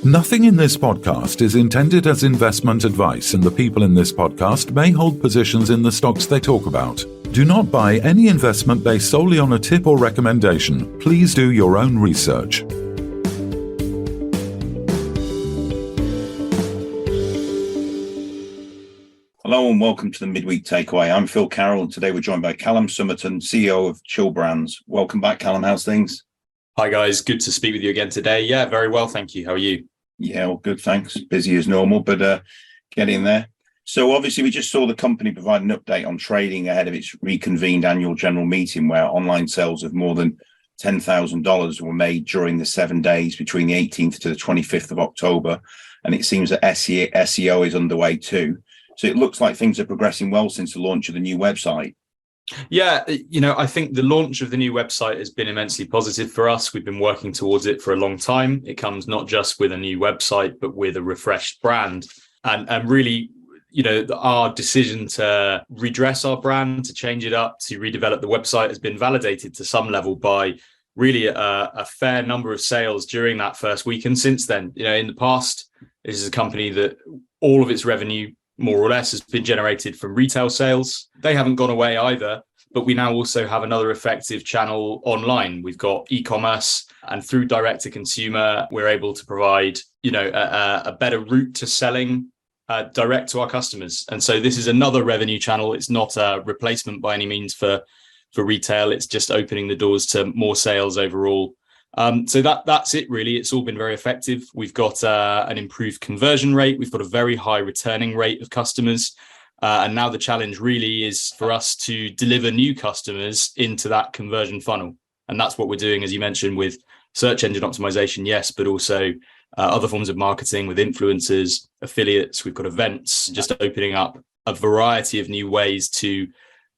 Nothing in this podcast is intended as investment advice, and the people in this podcast may hold positions in the stocks they talk about. Do not buy any investment based solely on a tip or recommendation. Please do your own research. Hello and welcome to the Midweek Takeaway. I'm Phil Carroll, and today we're joined by Callum, Sommerton, CEO of Chill Brands. Welcome back, Callum. How's things? Hi guys, good to speak with you again today. Yeah, very well, thank you. How are you? Yeah, well, good, thanks. Busy as normal, but getting there. So obviously we just saw the company provide an update on trading ahead of its reconvened annual general meeting, where online sales of more than $10,000 were made during the 7 days between the 18th to the 25th of October. And it seems that SEO is underway too. So it looks like things are progressing well since the launch of the new website. Yeah, I think the launch of the new website has been immensely positive for us. We've been working towards it for a long time. It comes not just with a new website, but with a refreshed brand. And really, our decision to redress our brand, to change it up, to redevelop the website has been validated to some level by really a fair number of sales during that first week. And since then, in the past, this is a company that all of its revenue more or less has been generated from retail sales. They haven't gone away either, but we now also have another effective channel online. We've got e-commerce, and through direct to consumer, we're able to provide, a better route to selling direct to our customers. And so this is another revenue channel. It's not a replacement by any means for retail. It's just opening the doors to more sales overall. So that's it, really. It's all been very effective. We've got an improved conversion rate. We've got a very high returning rate of customers. And now the challenge really is for us to deliver new customers into that conversion funnel. And that's what we're doing, as you mentioned, with search engine optimization, yes, but also other forms of marketing with influencers, affiliates. We've got events, just opening up a variety of new ways to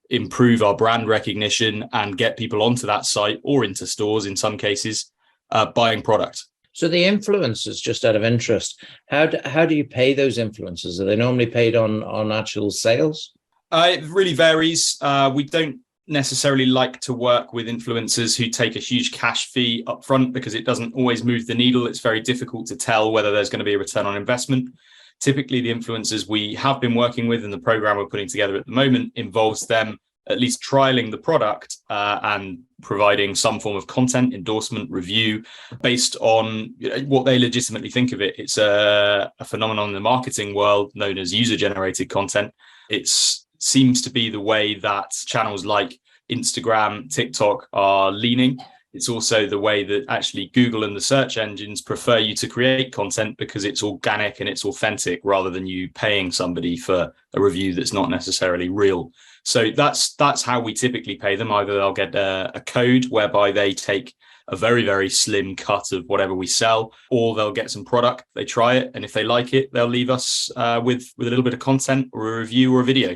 improve our brand recognition and get people onto that site or into stores in some cases, buying product. So the influencers, just out of interest, how do you pay those influencers? Are they normally paid on actual sales? It really varies. We don't necessarily like to work with influencers who take a huge cash fee up front because it doesn't always move the needle. It's very difficult to tell whether there's going to be a return on investment. Typically, the influencers we have been working with and the program we're putting together at the moment involves them at least trialing the product and providing some form of content, endorsement, review based on what they legitimately think of it. It's a phenomenon in the marketing world known as user-generated content. It seems to be the way that channels like Instagram, TikTok are leaning. It's also the way that actually Google and the search engines prefer you to create content because it's organic and it's authentic rather than you paying somebody for a review that's not necessarily real. So that's how we typically pay them. Either they'll get a code whereby they take a very, very slim cut of whatever we sell, or they'll get some product, they try it, and if they like it, they'll leave us with a little bit of content or a review or a video.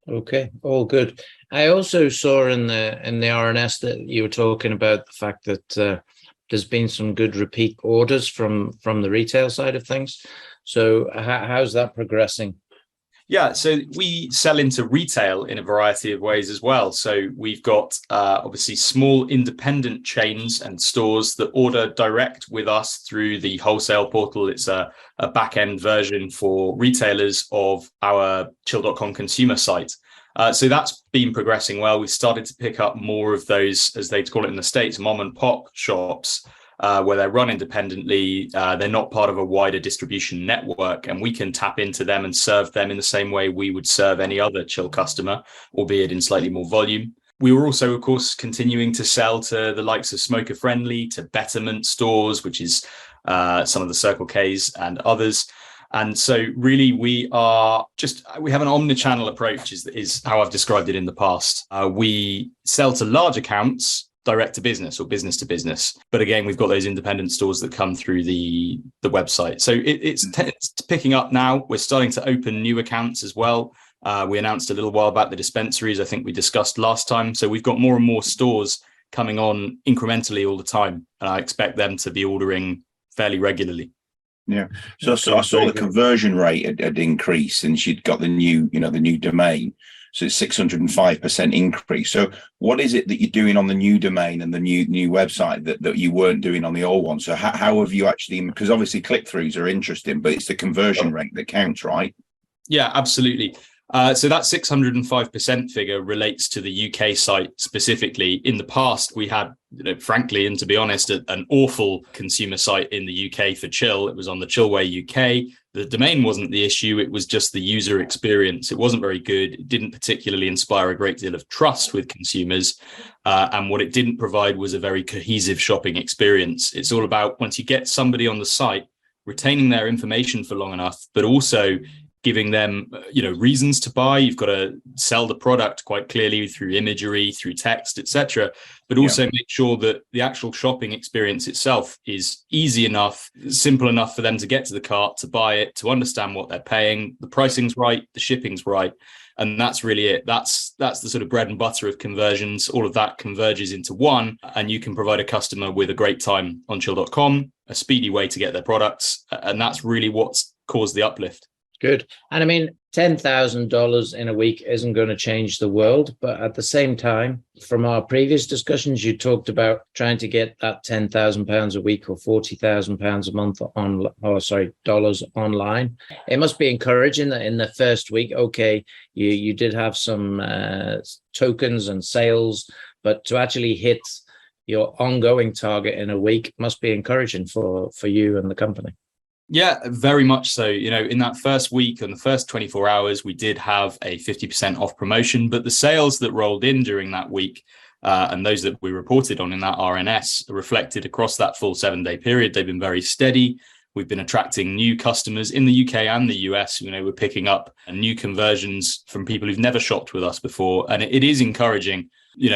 Okay, all good. I also saw in the RNS that you were talking about the fact that there's been some good repeat orders from the retail side of things. So how's that progressing? Yeah, so we sell into retail in a variety of ways as well. So we've got obviously small independent chains and stores that order direct with us through the wholesale portal. It's a back-end version for retailers of our chill.com consumer site. So that's been progressing well. We've started to pick up more of those, as they call it in the States, mom and pop shops, where they're run independently. They're not part of a wider distribution network, and we can tap into them and serve them in the same way we would serve any other chill customer, albeit in slightly more volume. We were also, of course, continuing to sell to the likes of Smoker Friendly, to Betterment stores, which is some of the Circle K's and others. And so really we have an omnichannel approach is how I've described it in the past. We sell to large accounts, direct to business or business to business. But again, we've got those independent stores that come through the website. So it's picking up now. We're starting to open new accounts as well. We announced a little while back the dispensaries, I think we discussed last time. So we've got more and more stores coming on incrementally all the time. And I expect them to be ordering fairly regularly. Yeah. So I saw the conversion rate had increased, and she'd got the new domain. So it's 605% increase. So what is it that you're doing on the new domain and the new website that you weren't doing on the old one? So how have you actually, because obviously click-throughs are interesting, but it's the conversion rate that counts, right? Yeah, absolutely. So that 605% figure relates to the UK site specifically. In the past, we had, frankly, and to be honest, an awful consumer site in the UK for Chill. It was on the Chillway UK. The domain wasn't the issue. It was just the user experience. It wasn't very good. It didn't particularly inspire a great deal of trust with consumers. And what it didn't provide was a very cohesive shopping experience. It's all about, once you get somebody on the site, retaining their information for long enough, but also giving them, reasons to buy. You've got to sell the product quite clearly through imagery, through text, etc. But also make sure that the actual shopping experience itself is easy enough, simple enough for them to get to the cart, to buy it, to understand what they're paying, the pricing's right, the shipping's right. And that's really it. That's the sort of bread and butter of conversions. All of that converges into one, and you can provide a customer with a great time on chill.com, a speedy way to get their products. And that's really what's caused the uplift. Good. And I mean, $10,000 in a week isn't going to change the world. But at the same time, from our previous discussions, you talked about trying to get that £10,000 a week or £40,000 a month dollars online. It must be encouraging that in the first week, okay, you did have some tokens and sales, but to actually hit your ongoing target in a week must be encouraging for you and the company. Yeah, very much so. In that first week and the first 24 hours, we did have a 50% off promotion, but the sales that rolled in during that week and those that we reported on in that RNS reflected across that full 7-day period. They've been very steady. We've been attracting new customers in the UK and the US. We're picking up new conversions from people who've never shopped with us before. And it is encouraging.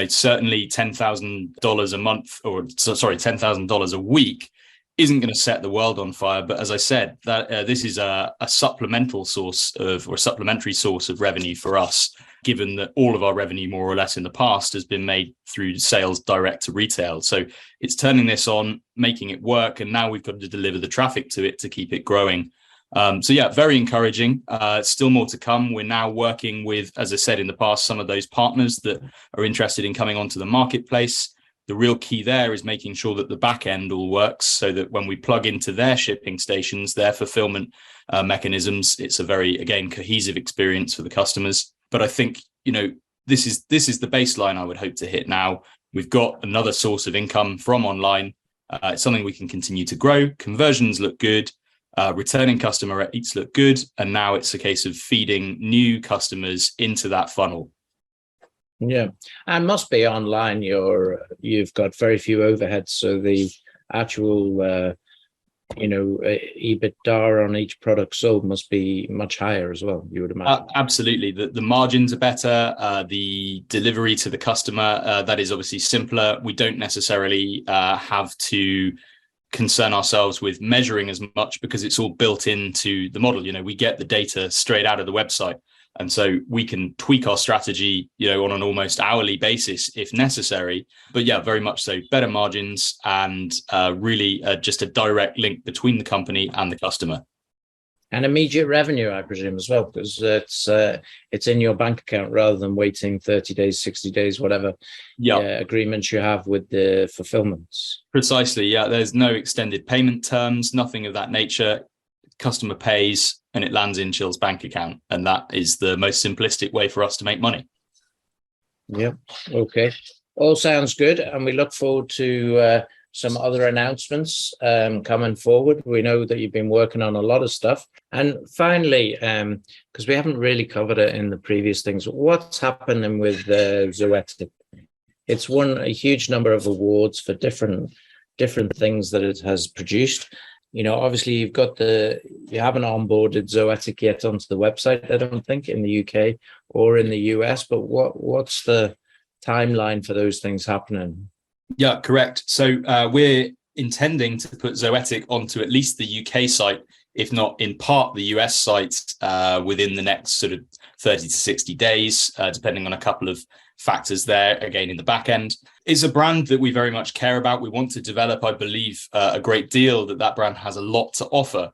Certainly $10,000 a month, $10,000 a week isn't going to set the world on fire. But as I said, that this is a supplementary source of revenue for us, given that all of our revenue, more or less in the past, has been made through sales direct to retail. So it's turning this on, making it work. And now we've got to deliver the traffic to it to keep it growing. Very encouraging. Still more to come. We're now working with, as I said in the past, some of those partners that are interested in coming onto the marketplace. The real key there is making sure that the back end all works, so that when we plug into their shipping stations, their fulfillment mechanisms, it's a very, again, cohesive experience for the customers. But I think, this is the baseline I would hope to hit now. We've got another source of income from online. It's something we can continue to grow. Conversions look good. Returning customer rates look good. And now it's a case of feeding new customers into that funnel. Yeah, and must be online. You've got very few overheads, so the actual EBITDA on each product sold must be much higher as well, you would imagine. Absolutely. The margins are better. The delivery to the customer, that is obviously simpler. We don't necessarily have to concern ourselves with measuring as much because it's all built into the model. We get the data straight out of the website. And so we can tweak our strategy, on an almost hourly basis if necessary. But yeah, very much so. Better margins and really just a direct link between the company and the customer. And immediate revenue, I presume, as well, because it's in your bank account rather than waiting 30 days, 60 days, whatever agreements you have with the fulfillments. Precisely. Yeah, there's no extended payment terms, nothing of that nature. Customer pays and it lands in Chill's bank account. And that is the most simplistic way for us to make money. Yeah. Okay. All sounds good. And we look forward to some other announcements coming forward. We know that you've been working on a lot of stuff. And finally, because we haven't really covered it in the previous things, what's happening with Zoetic? It's won a huge number of awards for different things that it has produced. Obviously you haven't onboarded Zoetic yet onto the website, I don't think, in the UK or in the US, but what's the timeline for those things happening? Yeah, correct. So we're intending to put Zoetic onto at least the UK site, if not in part the US site, within the next sort of 30 to 60 days, depending on a couple of factors there, again, in the back end. It's a brand that we very much care about. We want to develop, I believe, a great deal, that brand has a lot to offer.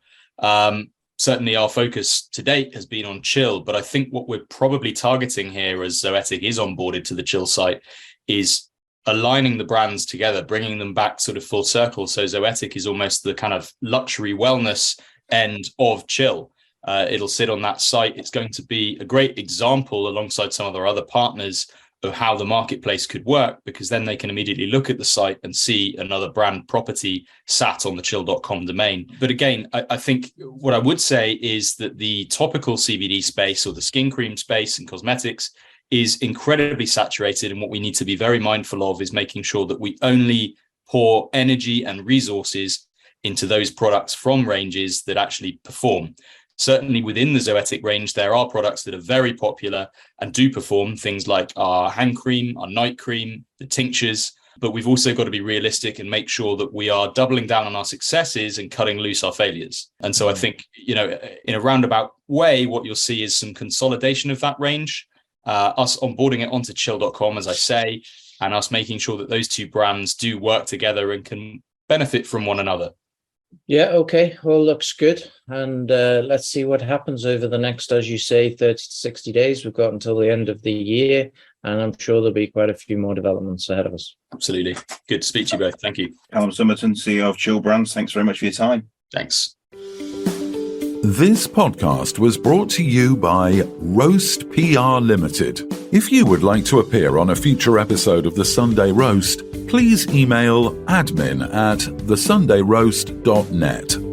Certainly our focus to date has been on chill, but I think what we're probably targeting here as Zoetic is onboarded to the chill site is aligning the brands together, bringing them back sort of full circle. So Zoetic is almost the kind of luxury wellness end of chill. It'll sit on that site. It's going to be a great example alongside some of our other partners of how the marketplace could work, because then they can immediately look at the site and see another brand property sat on the chill.com domain. But again, I think what I would say is that the topical CBD space, or the skin cream space and cosmetics, is incredibly saturated. And what we need to be very mindful of is making sure that we only pour energy and resources into those products from ranges that actually perform. Certainly within the Zoetic range, there are products that are very popular and do perform, things like our hand cream, our night cream, the tinctures. But we've also got to be realistic and make sure that we are doubling down on our successes and cutting loose our failures. And so I think, in a roundabout way, what you'll see is some consolidation of that range, us onboarding it onto chill.com, as I say, and us making sure that those two brands do work together and can benefit from one another. Yeah, okay. Well, looks good. And let's see what happens over the next, as you say, 30 to 60 days. We've got until the end of the year, and I'm sure there'll be quite a few more developments ahead of us. Absolutely. Good to speak to you both. Thank you. Callum Sommerton, CEO of Chill Brands. Thanks very much for your time. Thanks. This podcast was brought to you by Roast PR Limited. If you would like to appear on a future episode of The Sunday Roast, please email admin@thesundayroast.net.